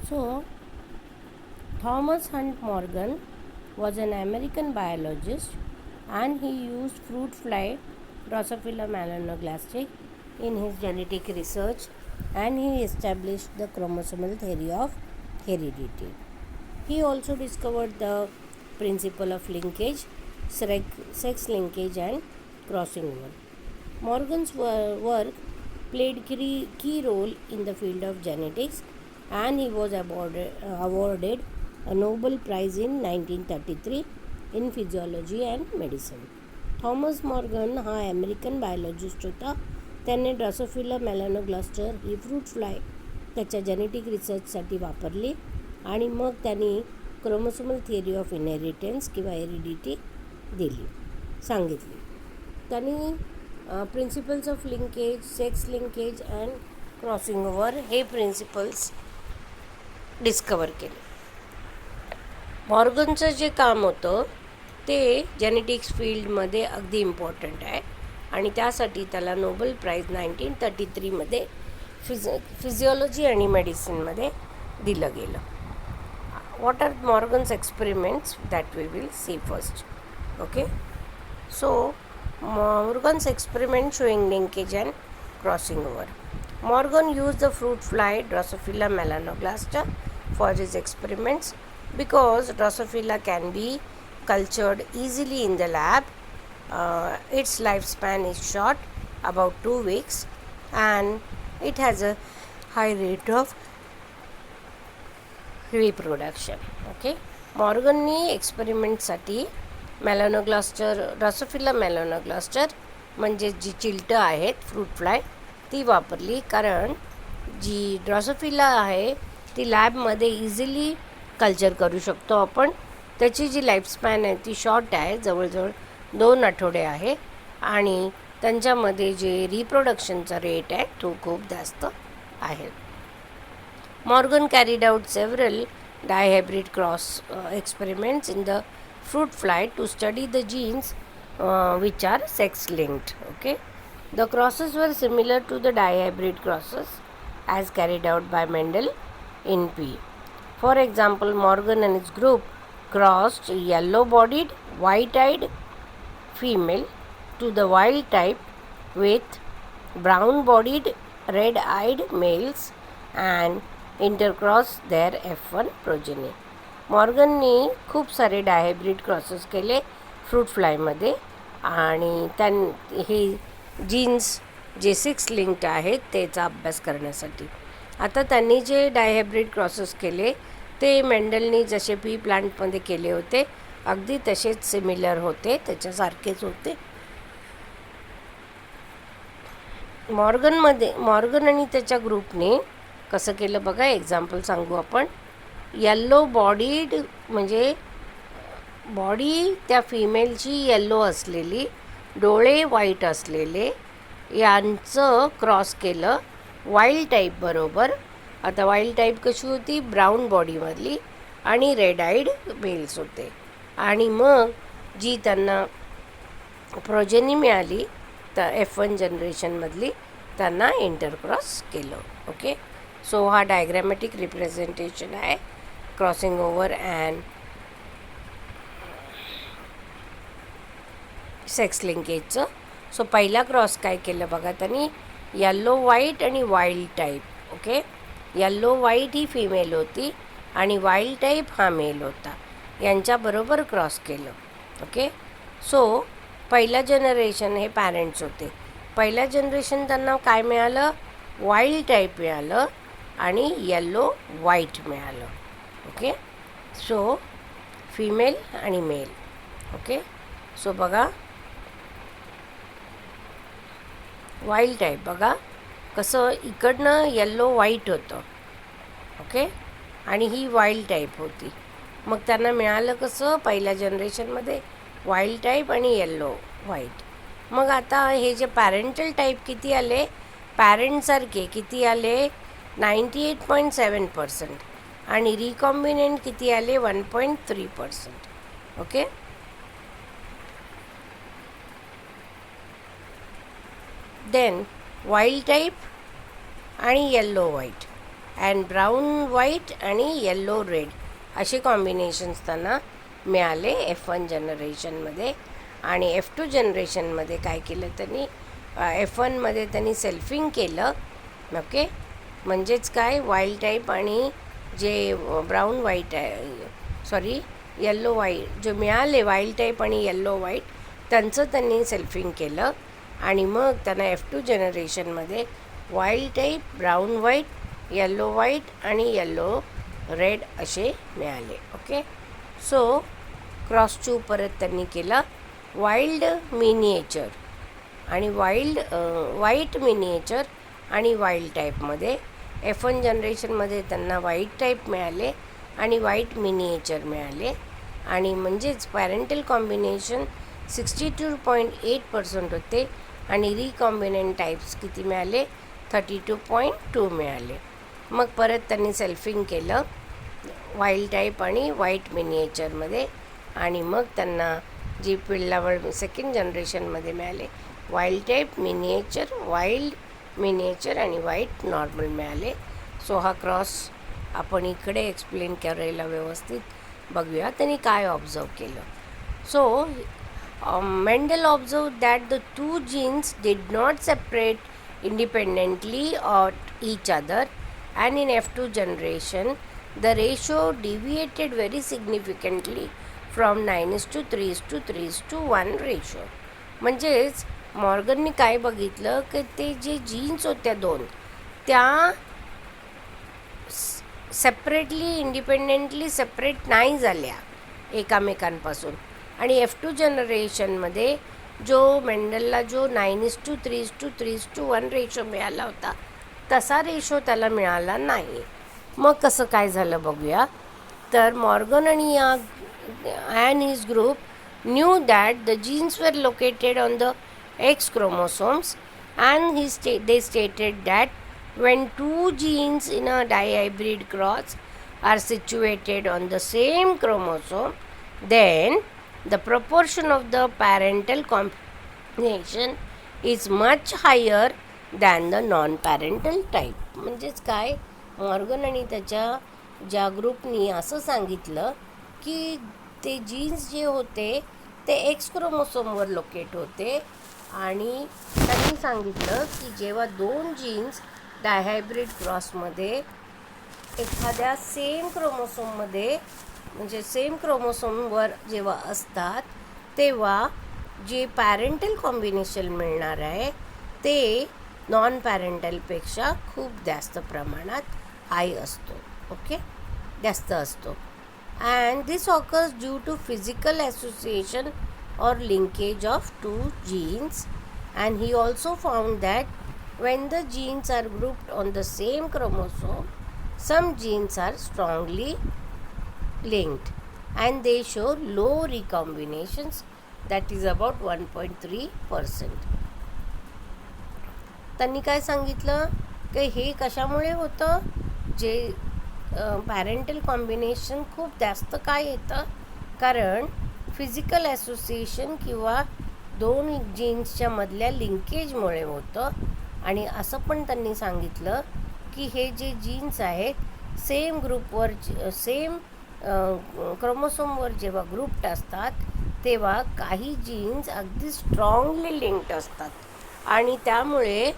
So, Thomas Hunt Morgan was an American biologist and he used fruit fly Drosophila melanogaster in his genetic research, and he established the chromosomal theory of heredity. He also discovered the principle of linkage, sex linkage, and crossing over. Morgan's work played key role in the field of genetics, and he was awarded a Nobel Prize in 1933 in physiology and medicine. Thomas Morgan हा American biologist होता. त्याने Drosophila melanogaster ही fruit fly त्याच्या genetic रिसर्चसाठी वापरली आणि मग त्यांनी chromosomal theory of inheritance किंवा heredity सांगितली. त्यांनी principles of linkage, sex linkage and crossing over हे प्रिन्सिपल्स डिस्कवर केले. मॉर्गनचं जे काम होतं ते जेनेटिक्स फील्डमध्ये अगदी इम्पॉर्टंट आहे आणि त्यासाठी त्याला नोबेल प्राईज 1933मध्ये फिजिओलॉजी आणि मेडिसिनमध्ये दिलं गेलं. What are Morgan's experiments that we will see first. Okay, so Morgan's experiment showing linkage and crossing over. Morgan used the fruit fly Drosophila melanogaster for his experiments because Drosophila can be cultured easily in the lab. Its lifespan is short, about 2 weeks, and it has a high rate of reproduction. Okay, मॉर्गननी एक्सपेरिमेंटसाठी Drosophila melanogaster म्हणजे जी चिलटं आहेत fruit fly ती वापरली, कारण जी Drosophila आहे ती लॅबमध्ये इझिली कल्चर करू शकतो आपण. त्याची जी लाईफस्पॅन आहे ती शॉर्ट आहे, जवळजवळ 2 आठवडे आहे, आणि त्यांच्यामध्ये जे रिप्रोडक्शनचा रेट आहे तो खूप जास्त आहे. Morgan carried out several dihybrid cross experiments in the fruit fly to study the genes which are sex linked. Okay, the crosses were similar to the dihybrid crosses as carried out by Mendel in P. For example, Morgan and his group crossed yellow bodied white eyed female to the wild type with brown bodied red eyed males and intercross their F1 प्रोजेनी. मॉर्गननी खूप सारे डायहायब्रिड crosses केले fruit फ्लायमध्ये, आणि हे jeans जे 6 linked आहेत त्याचा अभ्यास करण्यासाठी. आता त्यांनी जे डायहायब्रिड क्रॉसेस केले ते मेंडलनी जसे पी प्लांटमध्ये केले होते अगदी तसेच सिमिलर होते, त्याच्यासारखेच होते. मॉर्गन आणि त्याच्या ग्रुपने कसं केलं बघा, एक्झाम्पल सांगू आपण. येल्लो बॉडीड म्हणजे बॉडी त्या फिमेलची येल्लो असलेली, डोळे व्हाईट असलेले यांचं क्रॉस केलं वाईल्ड टाईप बरोबर. आता वाईल्ड टाईप कशी होती, ब्राऊन बॉडीमधली आणि रेड आईड मेल्स होते, आणि मग जी त्यांना प्रोजेनी मिळाली तर F1 जनरेशनमधली त्यांना इंटरक्रॉस केलं. ओके, सो हा डायग्रॅमॅटिक रिप्रेझेंटेशन आहे क्रॉसिंग ओव्हर अँड सेक्स लिंकेजचं. सो पहिला क्रॉस काय केलं बघा त्यांनी, येल्लो व्हाईट आणि wild type. Okay, yellow white ही फिमेल होती आणि वाईल्ड टाईप हा मेल होता, यांच्याबरोबर क्रॉस केलं. ओके, सो पहिला जनरेशन हे पॅरेंट्स होते. पहिल्या जनरेशन त्यांना काय मिळालं, वाईल्ड टाईप मिळालं आणि येल्लो व्हाईट मिळालं. ओके, सो फिमेल आणि मेल. ओके, सो बघा वाईल्ड टाईप बघा कसं इकडनं येल्लो व्हाईट होतं. ओके, आणि ही वाईल्ड टाईप होती. मग त्यांना मिळालं कसं, पहिल्या जनरेशनमध्ये वाईल्ड टाईप आणि येल्लो व्हाईट. मग आता हे जे पॅरेंटल टाईप किती आले, पॅरेंटसारखे किती आले, 98.7%, आणि रिकॉम्बिनेंट किती आले, 1.3%. ओके, देन वाईल्ड टाईप आणि yellow white. And brown white आणि येल्लो रेड असे कॉम्बिनेशन्स त्यांना मिळाले F1 जनरेशनमध्ये. आणि F2 जनरेशनमध्ये काय केलं त्यांनी, F1मध्ये त्यांनी सेल्फिंग केलं. ओके, म्हणजेच काय, वाईल्ड टाईप आणि जे ब्राऊन व्हाईट आहे, येल्लो व्हाईट जे मिळाले वाईल्ड टाईप आणि येल्लो व्हाईट त्यांचं त्यांनी सेल्फिंग केलं. आणि मग त्यांना F2 जनरेशनमध्ये wild type, brown white, yellow white आणि येल्लो रेड असे मिळाले. ओके, सो क्रॉस 2 परत त्यांनी केलं. वाईल्ड मिनिएचर आणि व्हाईट मिनिएचर आणि वाईल्ड टाईपमध्ये F1 जनरेशनमध्ये त्यांना व्हाईट टाईप मिळाले आणि व्हाईट मिनिएचर मिळाले. आणि म्हणजेच पॅरेंटल कॉम्बिनेशन 62.8% होते आणि रिकॉम्बिनंट टाईप्स किती मिळाले, 32.2 मिळाले. मग परत त्यांनी सेल्फिंग केलं वाईल्ड टाईप आणि व्हाईट मिनिएचरमध्ये. आणि मग त्यांना जी पिल्लावर सेकंड जनरेशनमध्ये मिळाले wild type, miniature, wild miniature आणि व्हाईट नॉर्मल मिळाले. सो हा क्रॉस आपण इकडे एक्सप्लेन करायला व्यवस्थित बघूया त्यांनी काय ऑब्झर्व केलं. So Mendel observed that the two genes did not separate independently of each other, and in F2 generation the ratio deviated very significantly from 9:3:3:1 ratio. म्हणजेच मॉर्गननी काय बघितलं की ते जे जीन्स होत्या दोन त्या सेपरेटली इंडिपेंडेंटली सेपरेट नाही झाल्या एकामेकांपासून. आणि F2 जनरेशनमध्ये जो मेंडलला जो 9:3:3:1 रेशो मिळाला होता तसा रेशो त्याला मिळाला नाही. मग कसं काय झालं बघूया. तर मॉर्गन आणि and his group knew that the genes were located on the X chromosomes, and they stated that when two genes in a dihybrid cross are situated on the same chromosome, then the proportion of the parental combination is much higher than the non-parental type. म्हणजेच काय, Morgan आणि त्याच्या ज्या ग्रुपनी असं सांगितलं की ते jeans जे होते ते X क्रोमोसोमवर लोकेट होते. आणि त्यांनी सांगितलं की जेव्हा दोन जीन्स डायहायब्रिड क्रॉसमध्ये एखाद्या सेम क्रोमोसोममध्ये म्हणजे सेम क्रोमोसोमवर जेव्हा असतात तेव्हा जे पॅरेंटल कॉम्बिनेशन मिळणार आहे ते नॉन पॅरेंटलपेक्षा खूप जास्त प्रमाणात हाय असतो. ओके, जास्त असतो. And this occurs due to physical association or linkage of two genes. And he also found that when the genes are grouped on the same chromosome, some genes are strongly linked and they show low recombinations, that is about 1.3%. त्यांनी काय सांगितलं की हे कशामुळे होतं, जे parental combination खूप जास्त काय येतं, कारण फिजिकल ॲसोसिएशन किंवा दोन जीन्सच्या मधल्या लिंकेजमुळे होतं. आणि असं पण त्यांनी सांगितलं की हे जे जीन्स आहेत सेम ग्रुपवर सेम क्रोमोसोमवर जेव्हा ग्रुप्ड असतात तेव्हा काही जीन्स अगदी स्ट्रॉंगली लिंक्ड असतात आणि त्यामुळे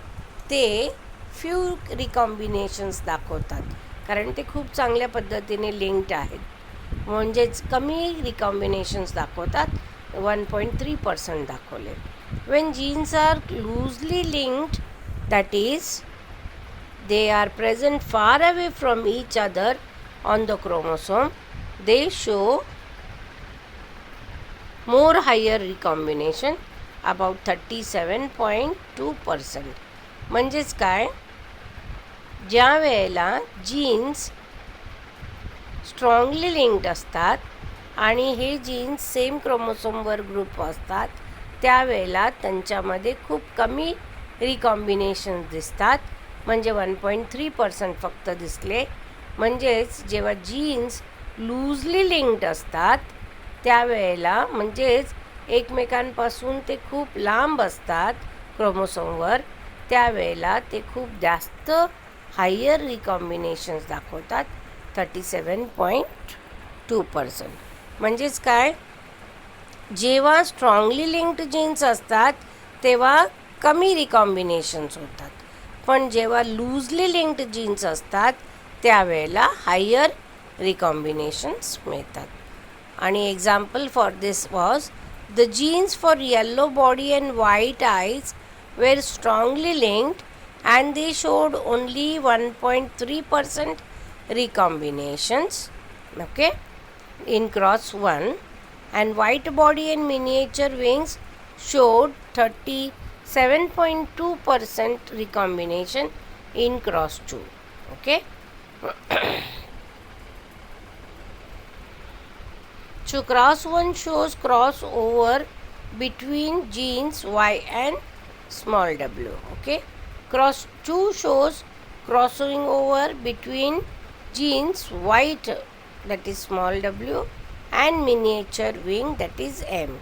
ते फ्यू रिकॉम्बिनेशन्स दाखवतात, कारण ते खूप चांगल्या पद्धतीने लिंक्ड आहेत. म्हणजेच कमी रिकॉम्बिनेशन्स दाखवतात, 1.3% दाखवले. When genes are loosely linked, that is they are present far away from each other on the chromosome, they show more higher recombination, about 37.2%. म्हणजेच काय, ज्या वेळेला जीन्स स्ट्रॉंगली लिंक्ड असतात आणि हे जीन्स सेम क्रोमोसोमवर ग्रुप असतात त्यावेळेला त्यांच्यामध्ये खूप कमी रिकॉम्बिनेशन्स दिसतात, म्हणजे 1.3% फक्त दिसले. म्हणजेच जेव्हा जीन्स लूजली लिंक्ड असतात त्यावेळेला, म्हणजेच एकमेकांपासून ते खूप लांब असतात क्रोमोसोमवर, त्यावेळेला ते खूप जास्त हायर रिकॉम्बिनेशन्स दाखवतात 37.2%. म्हणजेच काय, जेव्हा स्ट्रॉंगली लिंक्ड जीन्स असतात तेव्हा कमी रिकॉम्बिनेशन्स होतात, पण जेव्हा लूजली लिंक्ड जीन्स असतात त्यावेळेला हायर रिकॉम्बिनेशन्स मिळतात. आणि example for this was the genes for yellow body and white eyes were strongly linked and they showed only 1.3% recombinations, okay, in cross 1, and white body and miniature wings showed 37.2% recombination in cross 2, okay. So cross 1 shows crossover between genes Y and small w, okay. Cross 2 shows crossing over between genes white, that is small w, and miniature wing, that is M.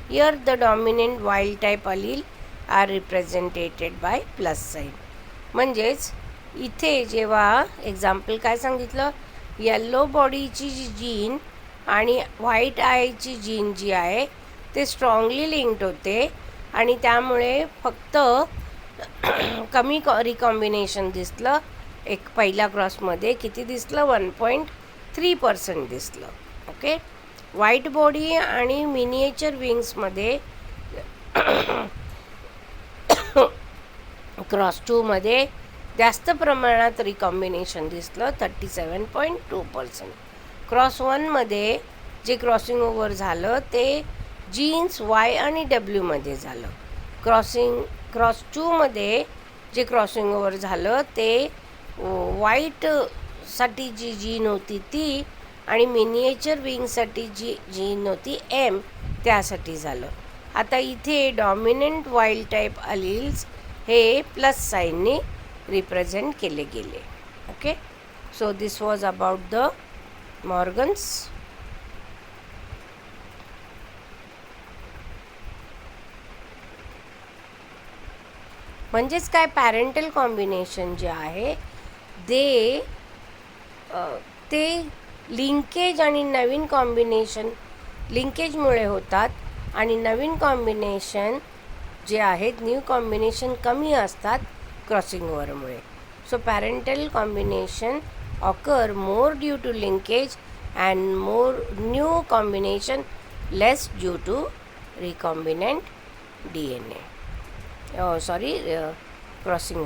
Here the dominant wild type allele are represented by plus sign. म्हणजेच इथे जेव्हा example काय सांगितलं, yellow बॉडीची जी gene आणि white आयची gene जी आहे ते स्ट्रॉंगली लिंक्ड होते आणि त्यामुळे फक्त कमी रिकॉम्बिनेशन दिसलं. एक पहिल्या क्रॉसमध्ये किती दिसलं, 1.3% दिसलं, ओके. व्हाईट बॉडी आणि मिनिएचर विंग्समध्ये क्रॉस 2मध्ये जास्त प्रमाणात रिकॉम्बिनेशन दिसलं, 37.2%. क्रॉस 1मध्ये जे क्रॉसिंग ओव्हर झालं ते जीन्स वाय आणि डब्ल्यूमध्ये झालं. क्रॉस 2मध्ये जे क्रॉसिंग ओव्हर झालं ते व्हाईटसाठी जी जीन होती ती आणि मिनिएचर विंगसाठी जी जीन होती एम त्यासाठी झालं. आता इथे डॉमिनंट वाईल्ड टाईप अलील्स हे प्लस साईनने रिप्रेझेंट केले गेले, okay. So this was about the Morgan's. म्हणजेच काय, पॅरेंटल कॉम्बिनेशन जे आहे ते लिंकेज आणि नवीन कॉम्बिनेशन लिंकेजमुळे होतात आणि नवीन कॉम्बिनेशन जे आहेत न्यू कॉम्बिनेशन कमी असतात क्रॉसिंग ओव्हरमुळे. So parental combination occur more due to linkage and more new combination less due to recombinant DNA. Sorry, crossing